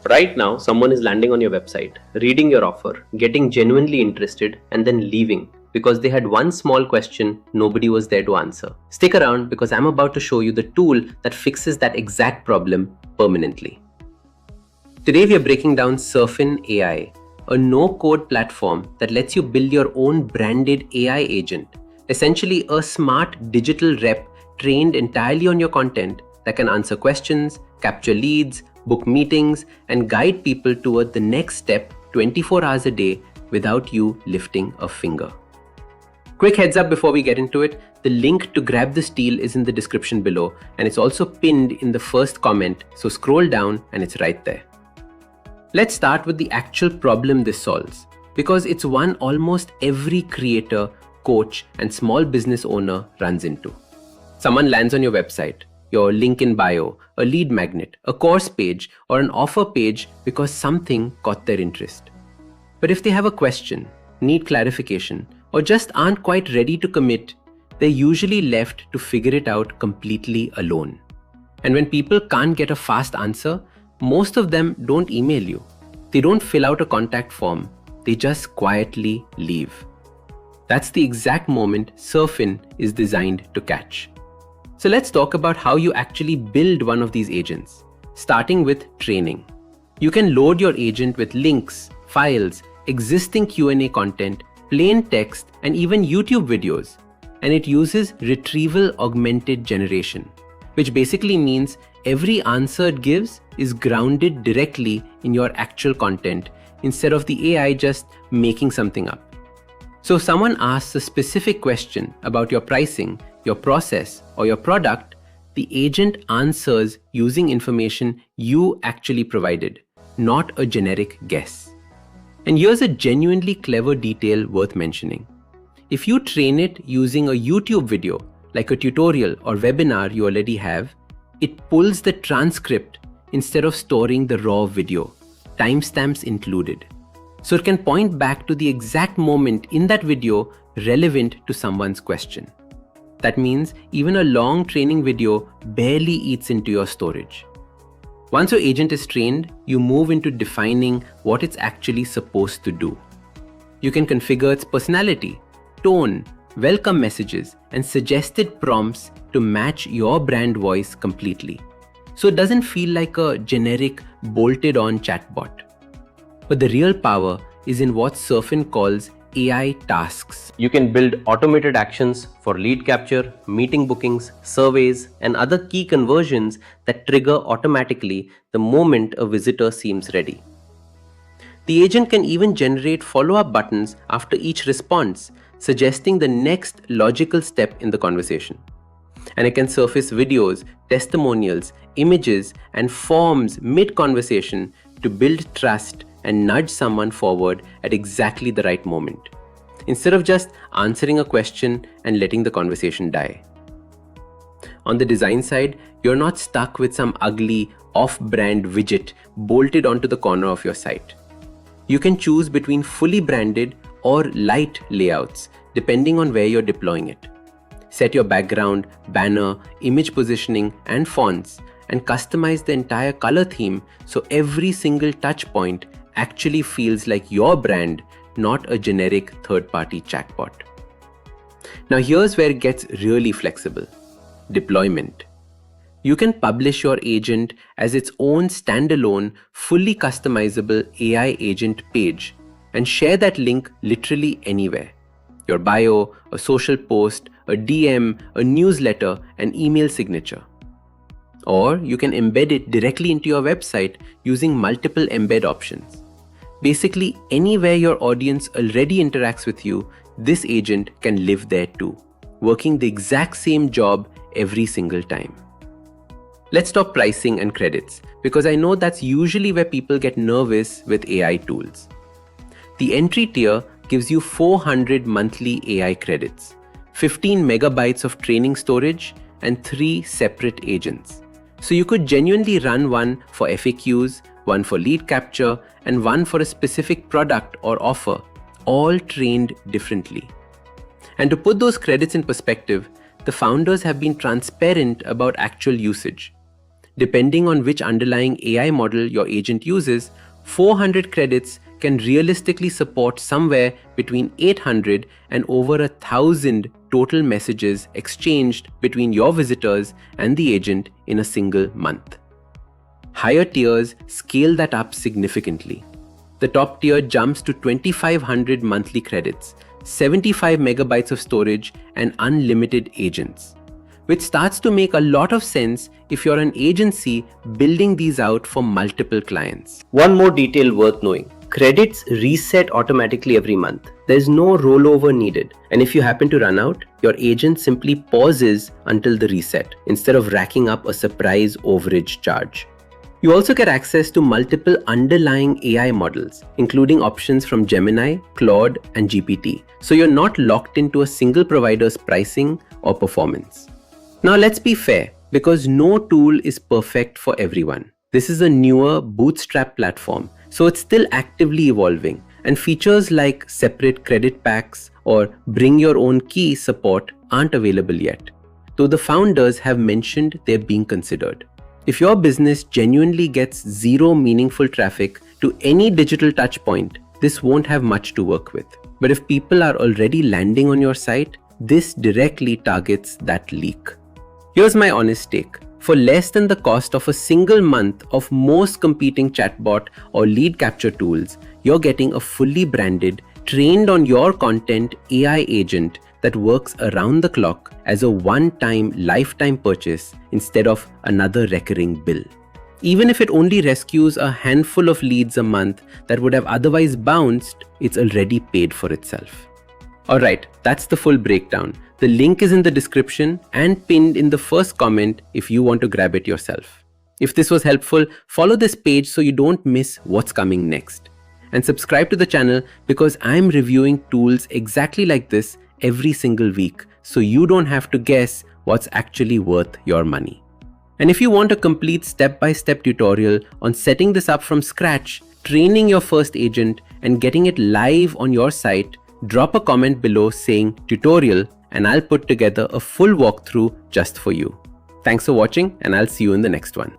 Right now, someone is landing on your website, reading your offer, getting genuinely interested, and then leaving because they had one small question nobody was there to answer. Stick around because I'm about to show you the tool that fixes that exact problem permanently. Today, we are breaking down Surfin AI, a no-code platform that lets you build your own branded AI agent, essentially a smart digital rep trained entirely on your content that can answer questions, capture leads, book meetings, and guide people toward the next step 24 hours a day without you lifting a finger. Quick heads up before we get into it, the link to grab this deal is in the description below, and it's also pinned in the first comment, so scroll down and it's right there. Let's start with the actual problem this solves, because it's one almost every creator, coach, and small business owner runs into. Someone lands on your website, your link in bio, a lead magnet, a course page, or an offer page because something caught their interest. But if they have a question, need clarification, or just aren't quite ready to commit, they're usually left to figure it out completely alone. And when people can't get a fast answer, most of them don't email you. They don't fill out a contact form. They just quietly leave. That's the exact moment Surfin is designed to catch. So let's talk about how you actually build one of these agents, starting with training. You can load your agent with links, files, existing Q&A content, plain text, and even YouTube videos. And it uses retrieval augmented generation, which basically means every answer it gives is grounded directly in your actual content instead of the AI just making something up. So if someone asks a specific question about your pricing, your process, or your product, the agent answers using information you actually provided, not a generic guess. And here's a genuinely clever detail worth mentioning. If you train it using a YouTube video, like a tutorial or webinar you already have, it pulls the transcript instead of storing the raw video, timestamps included. So it can point back to the exact moment in that video relevant to someone's question. That means even a long training video barely eats into your storage. Once your agent is trained, you move into defining what it's actually supposed to do. You can configure its personality, tone, welcome messages, and suggested prompts to match your brand voice completely. So it doesn't feel like a generic, bolted-on chatbot. But the real power is in what Surfin calls AI tasks. You can build automated actions for lead capture, meeting bookings, surveys, and other key conversions that trigger automatically the moment a visitor seems ready. The agent can even generate follow-up buttons after each response, suggesting the next logical step in the conversation. And it can surface videos, testimonials, images, and forms mid-conversation to build trust and nudge someone forward at exactly the right moment, instead of just answering a question and letting the conversation die. On the design side, you're not stuck with some ugly, off-brand widget bolted onto the corner of your site. You can choose between fully branded or light layouts, depending on where you're deploying it. Set your background, banner, image positioning, and fonts, and customize the entire color theme so every single touch point actually feels like your brand, not a generic third-party chatbot. Now here's where it gets really flexible. Deployment. You can publish your agent as its own standalone, fully customizable AI agent page and share that link literally anywhere. Your bio, a social post, a DM, a newsletter, an email signature. Or you can embed it directly into your website using multiple embed options. Basically, anywhere your audience already interacts with you, this agent can live there too, working the exact same job every single time. Let's talk pricing and credits, because I know that's usually where people get nervous with AI tools. The entry tier gives you 400 monthly AI credits, 15 megabytes of training storage, and 3 separate agents. So you could genuinely run one for FAQs, one for lead capture, and one for a specific product or offer, all trained differently. And to put those credits in perspective, the founders have been transparent about actual usage. Depending on which underlying AI model your agent uses, 400 credits can realistically support somewhere between 800 and over 1,000 total messages exchanged between your visitors and the agent in a single month. Higher tiers scale that up significantly. The top tier jumps to 2,500 monthly credits, 75 megabytes of storage, and unlimited agents, which starts to make a lot of sense if you're an agency building these out for multiple clients. One more detail worth knowing. Credits reset automatically every month. There's no rollover needed. And if you happen to run out, your agent simply pauses until the reset instead of racking up a surprise overage charge. You also get access to multiple underlying AI models, including options from Gemini, Claude, and GPT. So you're not locked into a single provider's pricing or performance. Now let's be fair, because no tool is perfect for everyone. This is a newer bootstrap platform, so it's still actively evolving, and features like separate credit packs or bring your own key support aren't available yet, though the founders have mentioned they're being considered. If your business genuinely gets zero meaningful traffic to any digital touchpoint, this won't have much to work with. But if people are already landing on your site, this directly targets that leak. Here's my honest take. For less than the cost of a single month of most competing chatbot or lead capture tools, you're getting a fully branded, trained on your content AI agent that works around the clock as a one-time lifetime purchase instead of another recurring bill. Even if it only rescues a handful of leads a month that would have otherwise bounced, it's already paid for itself. Alright, that's the full breakdown. The link is in the description and pinned in the first comment if you want to grab it yourself. If this was helpful, follow this page so you don't miss what's coming next. And subscribe to the channel because I'm reviewing tools exactly like this every single week, so you don't have to guess what's actually worth your money. And if you want a complete step-by-step tutorial on setting this up from scratch, training your first agent, and getting it live on your site, drop a comment below saying tutorial and I'll put together a full walkthrough just for you. Thanks for watching, and I'll see you in the next one.